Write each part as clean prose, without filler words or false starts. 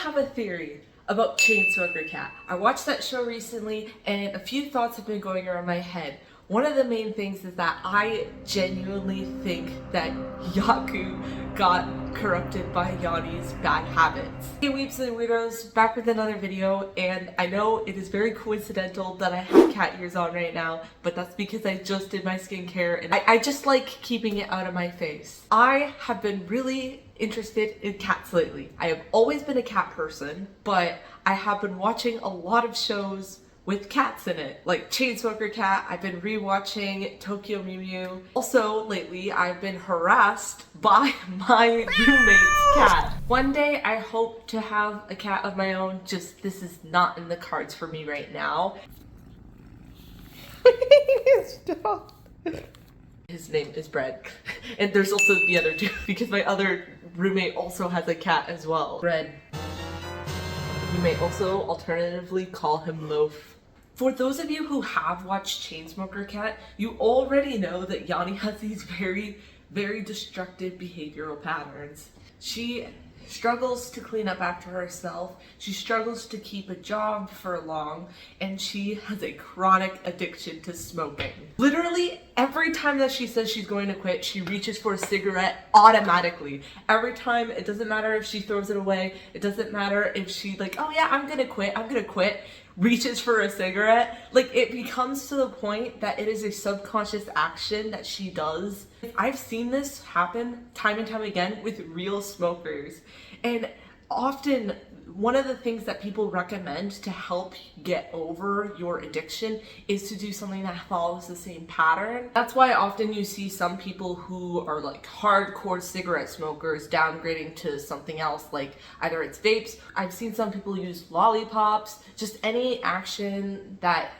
have a theory about Chainsmoker Cat. I watched that show recently and a few thoughts have been going around my head. One of the main things is that I genuinely think that Yaku got corrupted by Yani's bad habits. Hey Weeps and Weirdos, back with another video, and I know it is very coincidental that I have cat ears on right now, but that's because I just did my skincare and I just like keeping it out of my face. I have been really interested in cats lately. I have always been a cat person, but I have been watching a lot of shows with cats in it, like Chainsmoker Cat. I've been rewatching Tokyo Mew Mew. Also, lately, I've been harassed by my roommate's cat. One day, I hope to have a cat of my own, just this is not in the cards for me right now. Stop. His name is Bread. And there's also the other two, because my other roommate also has a cat as well. Bread. You may also alternatively call him Loaf. For those of you who have watched Chainsmoker Cat, you already know that Yani has these very destructive behavioral patterns. She struggles to clean up after herself, she struggles to keep a job for long, and she has a chronic addiction to smoking. Literally every time that she says she's going to quit, she reaches for a cigarette automatically. Every time, it doesn't matter if she throws it away, it doesn't matter if she like, oh yeah, I'm gonna quit, reaches for a cigarette. Like, it becomes to the point that it is a subconscious action that she does. I've seen this happen time and time again with real smokers, and often one of the things that people recommend to help get over your addiction is to do something that follows the same pattern. That's why often you see some people who are like hardcore cigarette smokers downgrading to something else, like either it's vapes. I've seen some people use lollipops, just any action that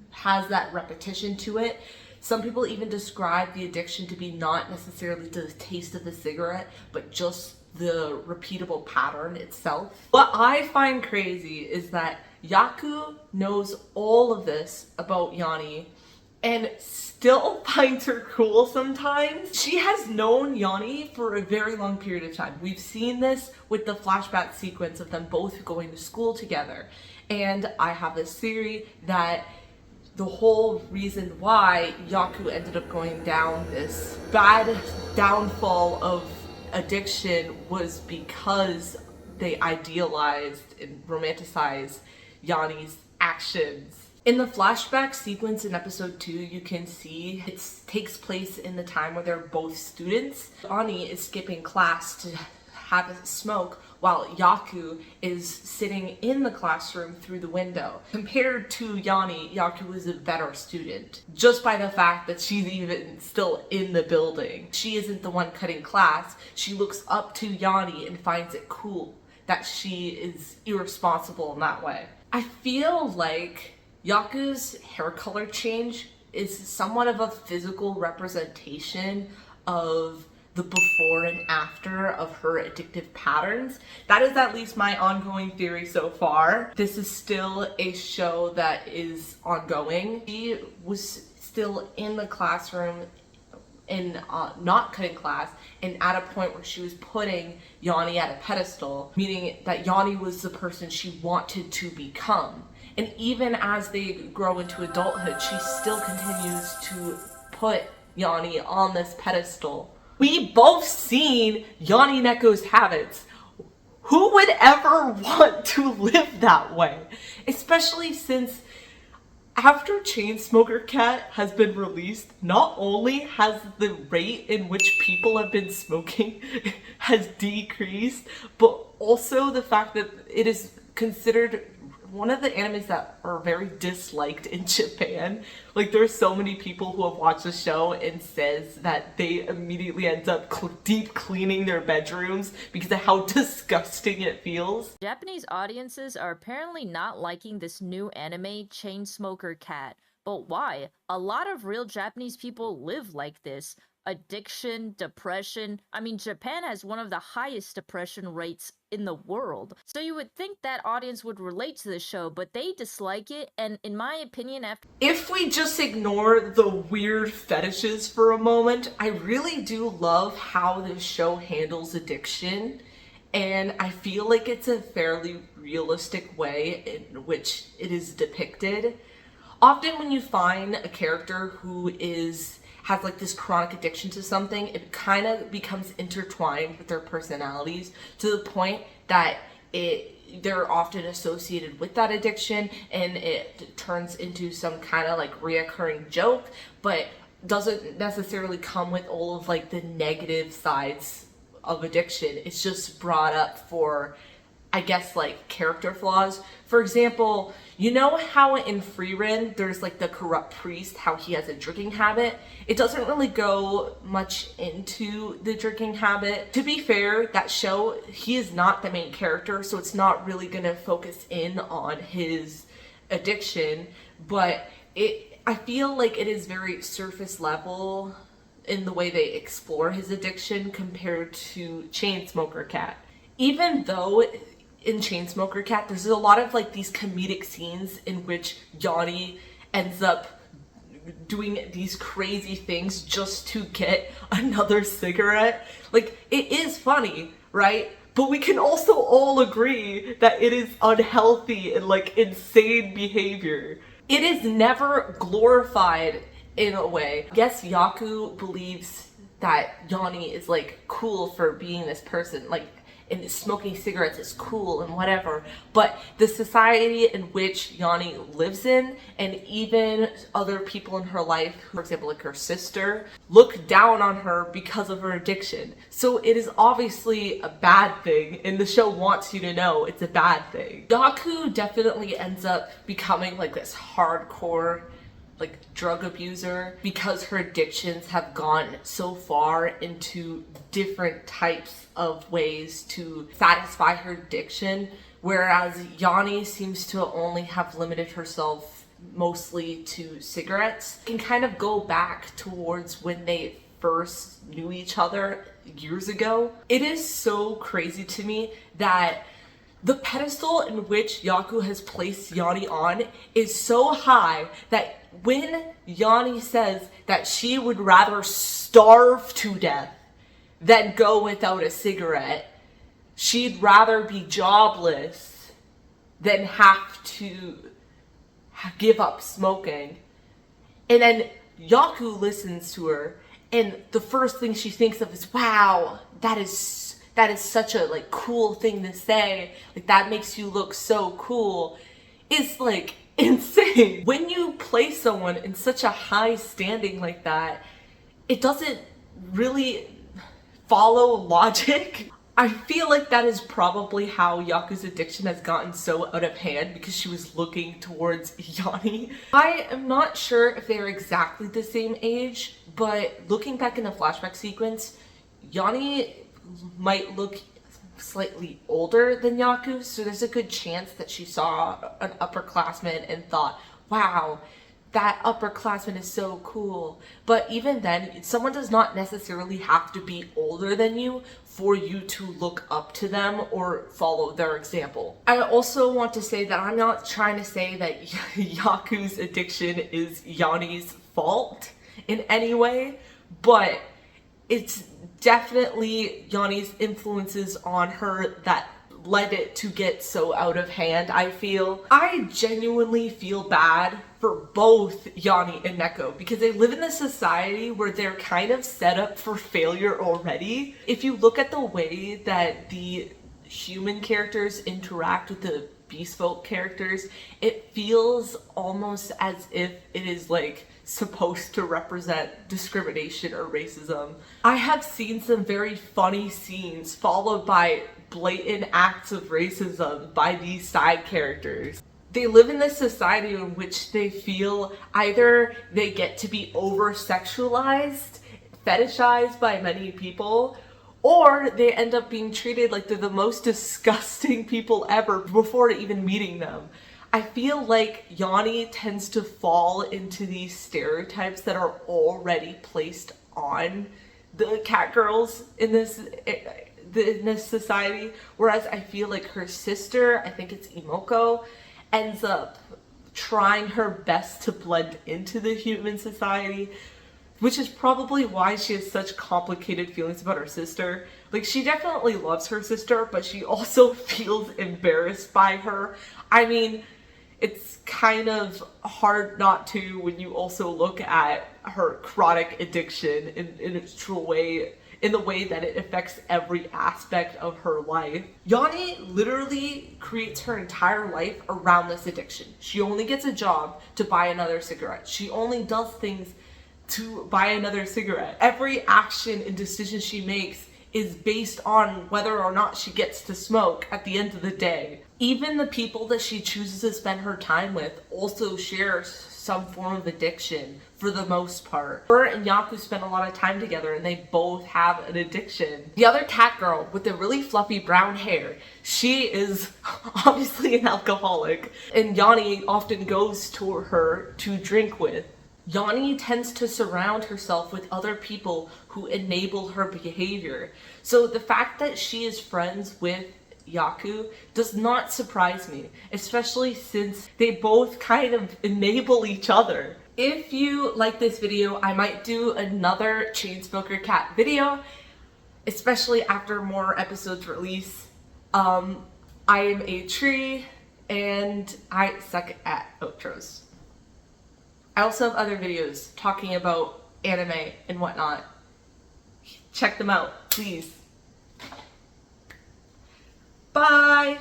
has that repetition to it. Some people even describe the addiction to be not necessarily to the taste of the cigarette, but just the repeatable pattern itself. What I find crazy is that Yaku knows all of this about Yani and still finds her cool sometimes. She has known Yani for a very long period of time. We've seen this with the flashback sequence of them both going to school together. And I have this theory that the whole reason why Yaku ended up going down this bad downfall of addiction was because they idealized and romanticized Yani's actions. In the flashback sequence in episode 2, you can see it takes place in the time where they're both students. Yani is skipping class to have a smoke while Yaku is sitting in the classroom through the window. Compared to Yani, Yaku is a better student, just by the fact that she's even still in the building. She isn't the one cutting class. She looks up to Yani and finds it cool that she is irresponsible in that way. I feel like Yaku's hair color change is somewhat of a physical representation of the before and after of her addictive patterns. That is at least my ongoing theory so far. This is still a show that is ongoing. She was still in the classroom and not cutting class, and at a point where she was putting Yani at a pedestal, meaning that Yani was the person she wanted to become. And even as they grow into adulthood, she still continues to put Yani on this pedestal. We both seen Yani and Yaku's habits. Who would ever want to live that way? Especially since after Chainsmoker Cat has been released, not only has the rate in which people have been smoking has decreased, but also the fact that it is considered one of the animes that are very disliked in Japan. Like, there's so many people who have watched the show and says that they immediately end up deep cleaning their bedrooms because of how disgusting it feels. Japanese audiences are apparently not liking this new anime, Chainsmoker Cat. But why? A lot of real Japanese people live like this. Addiction, depression. I mean, Japan has one of the highest depression rates in the world. So you would think that audience would relate to the show, but they dislike it, and in my opinion, if we just ignore the weird fetishes for a moment, I really do love how this show handles addiction and I feel like it's a fairly realistic way in which it is depicted. Often when you find a character who has like this chronic addiction to something, it kind of becomes intertwined with their personalities to the point that they're often associated with that addiction, and it turns into some kind of like reoccurring joke, but doesn't necessarily come with all of like the negative sides of addiction. It's just brought up for, I guess, like character flaws. For example, you know how in Frieren there's like the corrupt priest, how he has a drinking habit? It doesn't really go much into the drinking habit. To be fair, that show, he is not the main character, so it's not really gonna focus in on his addiction, but I feel like it is very surface level in the way they explore his addiction compared to Chainsmoker Cat. Even though in Chainsmoker Cat, there's a lot of like these comedic scenes in which Yani ends up doing these crazy things just to get another cigarette. Like, it is funny, right? But we can also all agree that it is unhealthy and like insane behavior. It is never glorified in a way. Yes, Yaku believes that Yani is like cool for being this person, like, and smoking cigarettes is cool and whatever, but the society in which Yani lives in, and even other people in her life, for example like her sister, look down on her because of her addiction. So it is obviously a bad thing, and the show wants you to know it's a bad thing. Yaku definitely ends up becoming like this hardcore like drug abuser because her addictions have gone so far into different types of ways to satisfy her addiction, whereas Yani seems to only have limited herself mostly to cigarettes. Can kind of go back towards when they first knew each other years ago. It is so crazy to me that the pedestal in which Yaku has placed Yani on is so high that when Yani says that she would rather starve to death than go without a cigarette, she'd rather be jobless than have to give up smoking. And then Yaku listens to her, and the first thing she thinks of is, wow, that is such a like cool thing to say, like that makes you look so cool. It's like insane. When you place someone in such a high standing like that, it doesn't really follow logic. I feel like that is probably how Yaku's addiction has gotten so out of hand, because she was looking towards Yani. I am not sure if they're exactly the same age, but looking back in the flashback sequence, Yani might look slightly older than Yaku, so there's a good chance that she saw an upperclassman and thought, wow, that upperclassman is so cool. But even then, someone does not necessarily have to be older than you for you to look up to them or follow their example. I also want to say that I'm not trying to say that Yaku's addiction is Yani's fault in any way, but it's definitely Yani influences on her that led it to get so out of hand, I feel. I genuinely feel bad for both Yani and Neko, because they live in a society where they're kind of set up for failure already. If you look at the way that the human characters interact with the Beastfolk characters, it feels almost as if it is like supposed to represent discrimination or racism. I have seen some very funny scenes followed by blatant acts of racism by these side characters. They live in this society in which they feel either they get to be over-sexualized, fetishized by many people, or they end up being treated like they're the most disgusting people ever before even meeting them. I feel like Yani tends to fall into these stereotypes that are already placed on the cat girls in this society, whereas I feel like her sister, I think it's Imoko, ends up trying her best to blend into the human society, which is probably why she has such complicated feelings about her sister. Like, she definitely loves her sister, but she also feels embarrassed by her. I mean, it's kind of hard not to when you also look at her chronic addiction in its true way, in the way that it affects every aspect of her life. Yani literally creates her entire life around this addiction. She only gets a job to buy another cigarette. She only does things to buy another cigarette. Every action and decision she makes is based on whether or not she gets to smoke at the end of the day. Even the people that she chooses to spend her time with also share some form of addiction for the most part. Her and Yaku spend a lot of time together and they both have an addiction. The other cat girl with the really fluffy brown hair, she is obviously an alcoholic, and Yani often goes to her to drink with. Yani tends to surround herself with other people who enable her behavior. So the fact that she is friends with Yaku does not surprise me, especially since they both kind of enable each other. If you like this video, I might do another Chainsmoker Cat video, especially after more episodes release. I am a tree and I suck at outros. I also have other videos talking about anime and whatnot. Check them out, please. Bye!